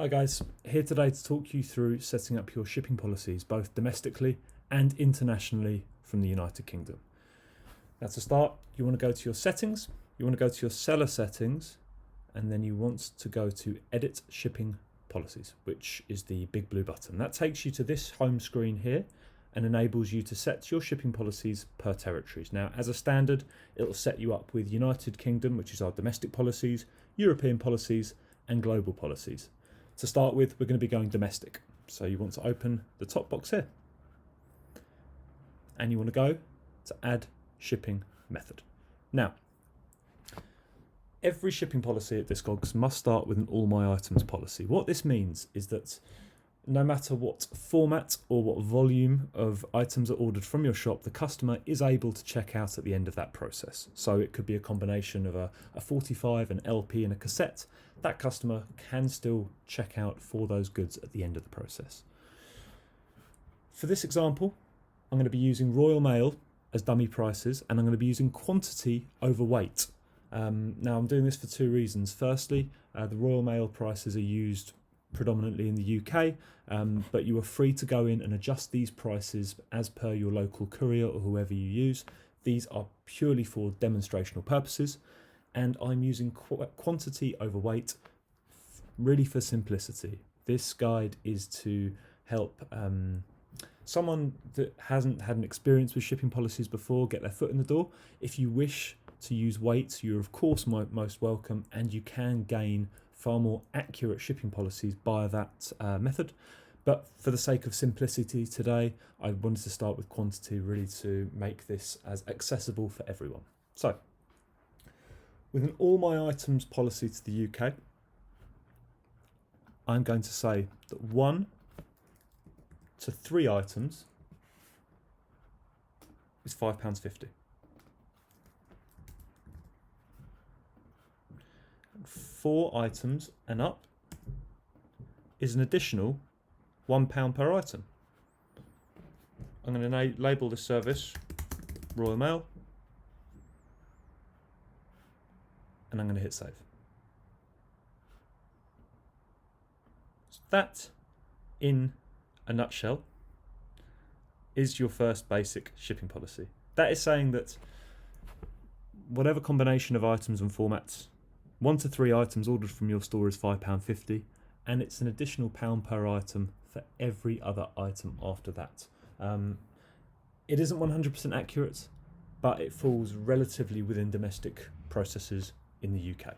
Hi guys, here today to talk you through setting up your shipping policies both domestically and internationally from the United Kingdom. Now to start, you want to go to your settings, you want to go to your seller settings, and then you want to go to edit shipping policies, which is the big blue button. That takes you to this home screen here and enables you to set your shipping policies per territories. Now as a standard, it'll set you up with United Kingdom, which is our domestic policies, European policies and global policies. To start with, we're going to be going domestic. So you want to open the top box here and you want to go to add shipping method. Now, every shipping policy at Discogs must start with an all my items policy. What this means is that no matter what format or what volume of items are ordered from your shop, the customer is able to check out at the end of that process. So it could be a combination of a 45, an LP and a cassette. That customer can still check out for those goods at the end of the process. For this example, I'm going to be using Royal Mail as dummy prices, and I'm going to be using quantity over weight. Now I'm doing this for two reasons. Firstly, the Royal Mail prices are used predominantly in the UK, but you are free to go in and adjust these prices as per your local courier or whoever you use. These are purely for demonstrational purposes, and I'm using quantity over weight really for simplicity. This guide is to help someone that hasn't had an experience with shipping policies before get their foot in the door. If you wish to use weights, you're of course most welcome, and you can gain far more accurate shipping policies by that method. But for the sake of simplicity today, I wanted to start with quantity really to make this as accessible for everyone. So, with an all my items policy to the UK, I'm going to say that 1 to 3 items is £5.50. 4 items and up is an additional £1 per item. I'm going to label this service Royal Mail, and I'm going to hit save. So that, in a nutshell, is your first basic shipping policy. That is saying that whatever combination of items and formats, 1 to 3 items ordered from your store is £5.50, and it's an additional £1 per item for every other item after that. It isn't 100% accurate, but it falls relatively within domestic processes in the UK.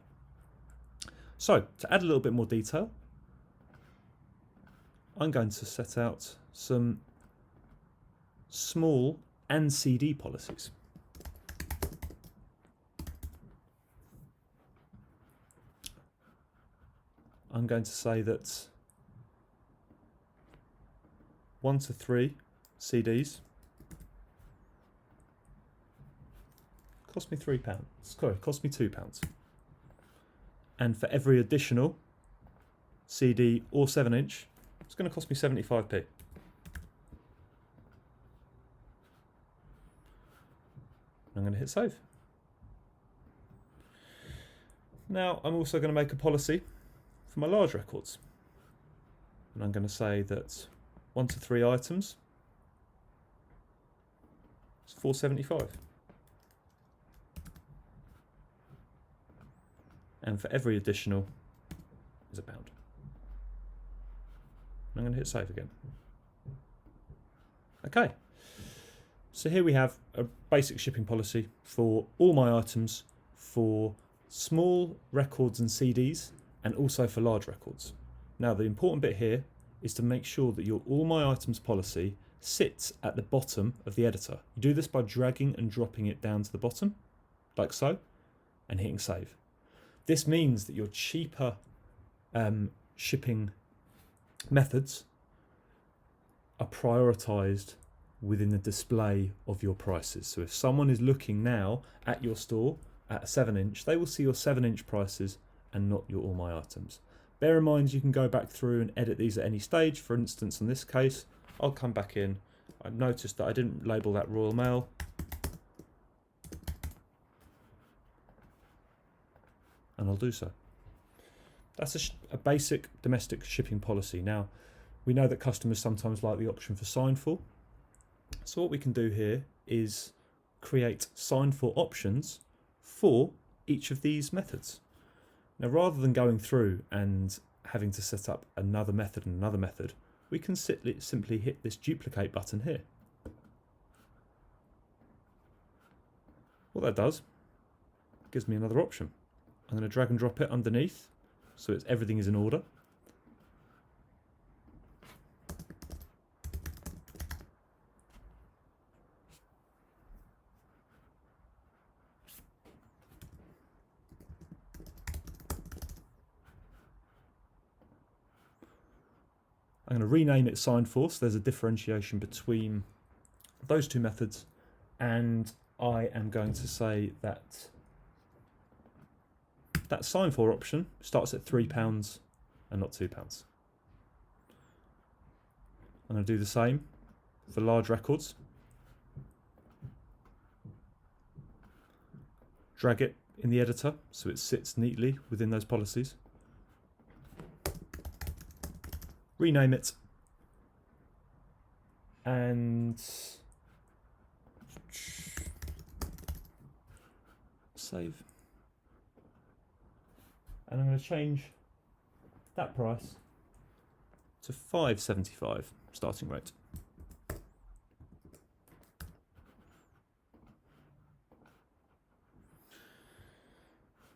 So, to add a little bit more detail, I'm going to set out some small and CD policies. I'm going to say that 1 to 3 CDs cost me £3. Sorry, cost me £2. And for every additional CD or 7-inch, it's going to cost me 75p. I'm going to hit save. Now I'm also going to make a policy for my large records, and I'm going to say that 1 to 3 items is £4.75, and for every additional is £1. I'm going to hit save again. Okay, so here we have a basic shipping policy for all my items for small records and CDs, and also for large records. Now the important bit here is to make sure that your all my items policy sits at the bottom of the editor. You do this by dragging and dropping it down to the bottom, like so, and hitting save. This means that your cheaper shipping methods are prioritized within the display of your prices. So if someone is looking now at your store at a 7-inch, they will see your 7-inch prices and not your all my items. Bear in mind you can go back through and edit these at any stage. For instance, in this case, I'll come back in. I noticed that I didn't label that Royal Mail. And I'll do so. That's a basic domestic shipping policy. Now, we know that customers sometimes like the option for signed for. So what we can do here is create signed for options for each of these methods. Now, rather than going through and having to set up another method and another method, we can simply hit this duplicate button here. What that does, gives me another option. I'm going to drag and drop it underneath so everything is in order. I'm going to rename it signed for, so there's a differentiation between those two methods, and I am going to say that that signed for option starts at £3 and not £2. I'm going to do the same for large records. Drag it in the editor so it sits neatly within those policies. Rename it and save. And I'm going to change that price to $5.75 starting rate.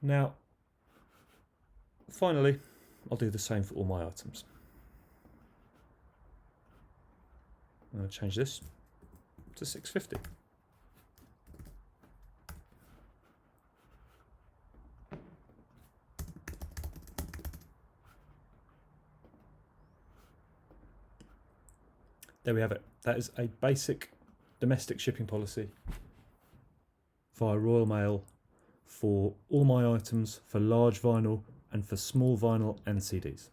Now, finally, I'll do the same for all my items. I'm going to change this to $6.50. There we have it. That is a basic domestic shipping policy via Royal Mail for all my items, for large vinyl and for small vinyl and CDs.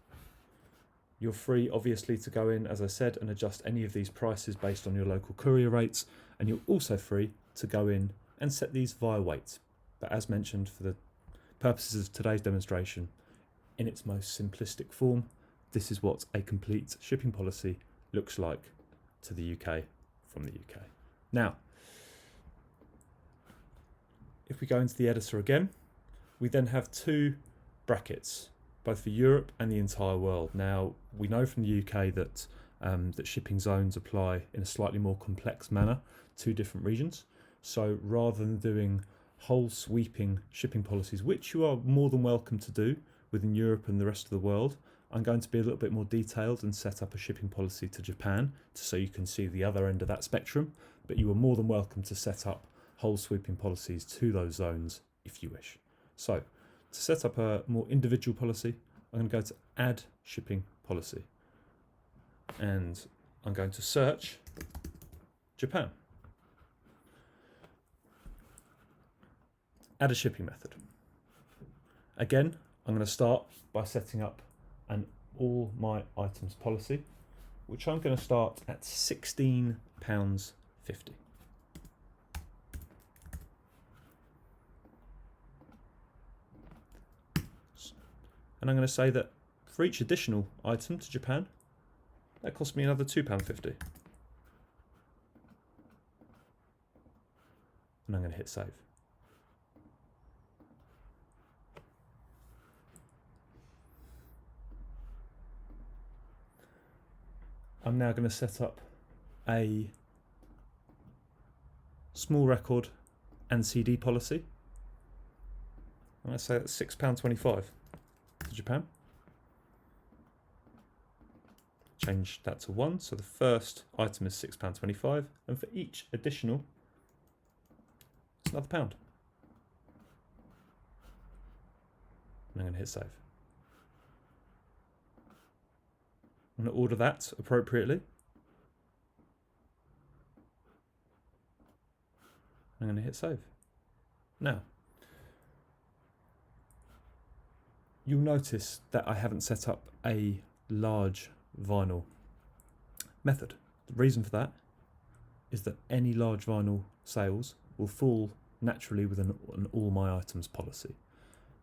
You're free, obviously, to go in, as I said, and adjust any of these prices based on your local courier rates, and you're also free to go in and set these via weight. But as mentioned, for the purposes of today's demonstration, in its most simplistic form, this is what a complete shipping policy looks like to the UK from the UK. Now, if we go into the editor again, we then have two brackets, both for Europe and the entire world. Now, we know from the UK that that shipping zones apply in a slightly more complex manner to different regions. So rather than doing whole sweeping shipping policies, which you are more than welcome to do within Europe and the rest of the world, I'm going to be a little bit more detailed and set up a shipping policy to Japan so you can see the other end of that spectrum. But you are more than welcome to set up whole sweeping policies to those zones if you wish. So to set up a more individual policy, I'm going to go to Add Shipping Policy. And I'm going to search Japan. Add a shipping method. Again, I'm going to start by setting up an all my items policy, which I'm going to start at £16.50. And I'm going to say that for each additional item to Japan, that cost me another £2.50. And I'm going to hit save. I'm now going to set up a small record and CD policy. I'm going to say that's £6.25 to Japan. Change that to 1, so the first item is £6.25, and for each additional, it's another £1. And I'm going to hit save. I'm going to order that appropriately. I'm going to hit save. Now, you'll notice that I haven't set up a large vinyl method. The reason for that is that any large vinyl sales will fall naturally within an all my items policy.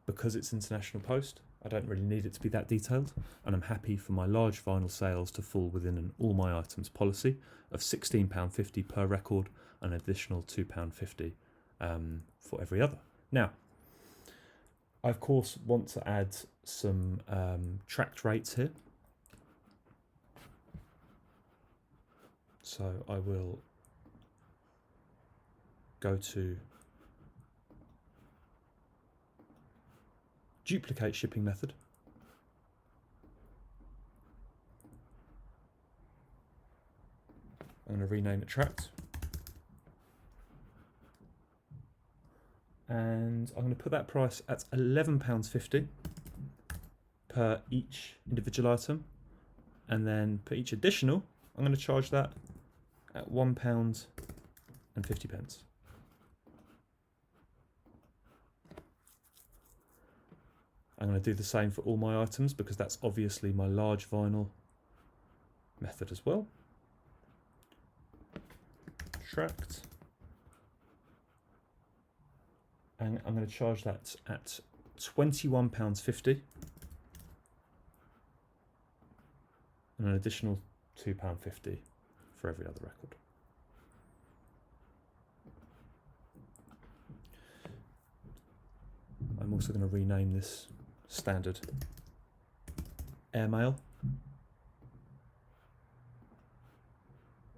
Because it's international post, I don't really need it to be that detailed, and I'm happy for my large vinyl sales to fall within an all my items policy of £16.50 per record, and an additional £2.50 for every other. Now, I of course want to add some tracked rates here. So I will go to duplicate shipping method. I'm going to rename it tracked. And I'm going to put that price at £11.50 per each individual item. And then per each additional, I'm going to charge that at £1.50. I'm going to do the same for all my items because that's obviously my large vinyl method as well. Tracked. And I'm going to charge that at £21.50 and an additional £2.50 for every other record. I'm also going to rename this standard airmail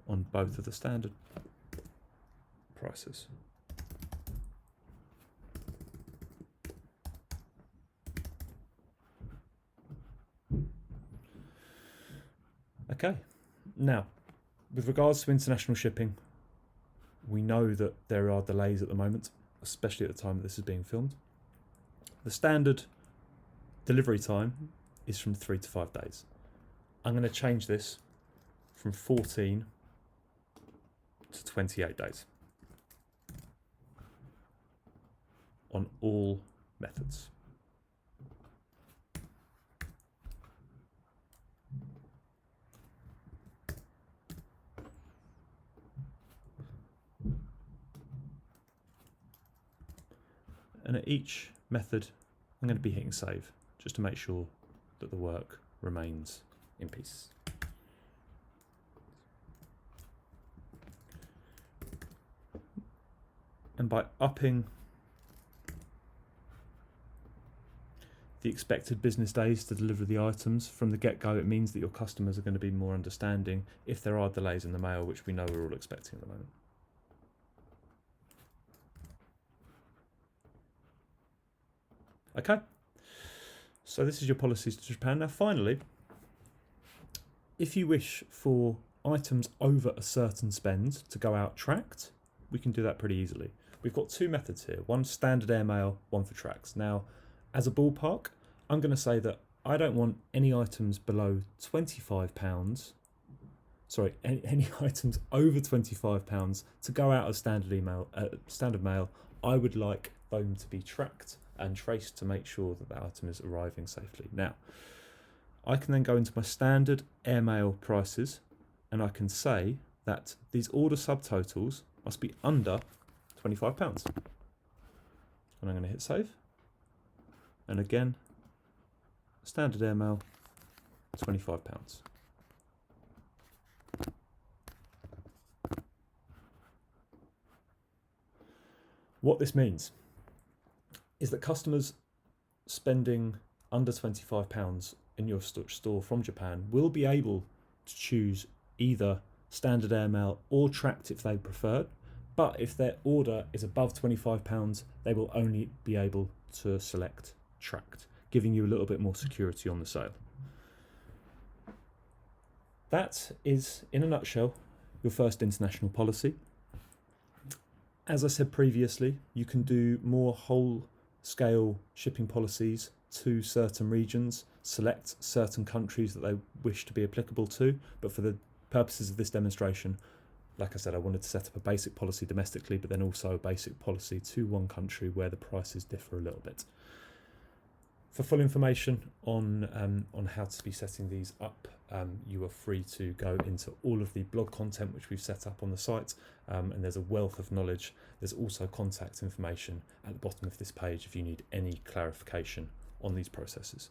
on both of the standard prices. Okay, now with regards to international shipping, we know that there are delays at the moment, especially at the time that this is being filmed. The standard delivery time is from 3 to 5 days. I'm going to change this from 14 to 28 days on all methods. And at each method, I'm going to be hitting save just to make sure that the work remains in peace. And by upping the expected business days to deliver the items from the get-go, it means that your customers are going to be more understanding if there are delays in the mail, which we know we're all expecting at the moment. Okay, so this is your policies to Japan. Now finally, if you wish for items over a certain spend to go out tracked, we can do that pretty easily. We've got two methods here, one standard airmail, one for tracks. Now, as a ballpark, I'm going to say that I don't want any items below £25, sorry, any items over £25 to go out as standard mail. I would like them to be tracked and traced to make sure that the item is arriving safely. Now, I can then go into my standard airmail prices and I can say that these order subtotals must be under £25. And I'm going to hit save. And again, standard airmail, £25. What this means is that customers spending under £25 in your store from Japan will be able to choose either standard airmail or tracked if they preferred, but if their order is above £25, they will only be able to select tracked, giving you a little bit more security on the sale. That is, in a nutshell, your first international policy. As I said previously, you can do more whole-scale shipping policies to certain regions, select certain countries that they wish to be applicable to, but for the purposes of this demonstration, like I said, I wanted to set up a basic policy domestically, but then also a basic policy to one country where the prices differ a little bit. For full information on how to be setting these up, you are free to go into all of the blog content which we've set up on the site, and there's a wealth of knowledge. There's also contact information at the bottom of this page if you need any clarification on these processes.